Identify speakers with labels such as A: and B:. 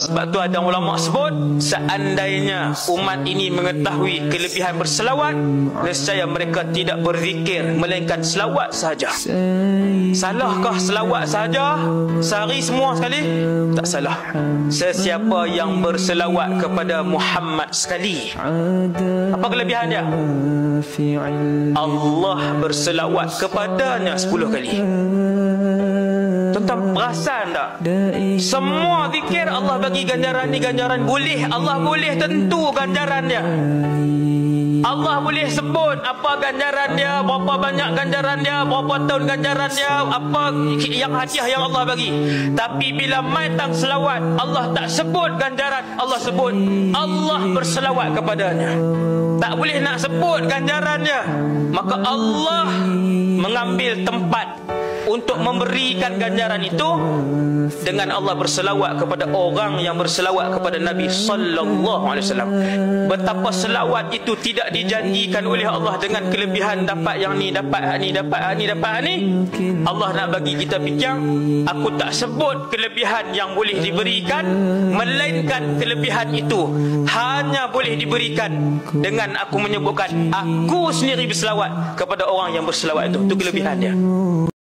A: Sebab tu ada ulama sebut, seandainya umat ini mengetahui kelebihan berselawat, nescaya mereka tidak berzikir melainkan selawat sahaja. Salahkah selawat sahaja sehari semua sekali? Tak salah. Sesiapa yang berselawat kepada Muhammad sekali, apa kelebihan dia? Allah berselawat kepadanya 10 kali. Tuan-tuan perasan tak? Semua zikir Allah bagi ganjaran ni, ganjaran boleh. Allah boleh tentu ganjaran dia. Allah boleh sebut apa ganjaran dia, berapa banyak ganjaran dia, berapa tahun ganjaran dia, apa yang hadiah yang Allah bagi. Tapi bila mai tang selawat, Allah tak sebut ganjaran, Allah sebut Allah berselawat kepadanya. Tak boleh nak sebut ganjaran dia. Maka Allah mengambil tempat untuk memberikan ganjaran itu dengan Allah berselawat kepada orang yang berselawat kepada Nabi sallallahu alaihi wasallam. Betapa selawat itu tidak dijanjikan oleh Allah dengan kelebihan dapat yang ni, dapat ni, dapat ni, dapat ni. Allah nak bagi kita fikir, aku tak sebut kelebihan yang boleh diberikan, melainkan kelebihan itu hanya boleh diberikan dengan aku menyebutkan aku sendiri berselawat kepada orang yang berselawat itu. Itu kelebihan dia.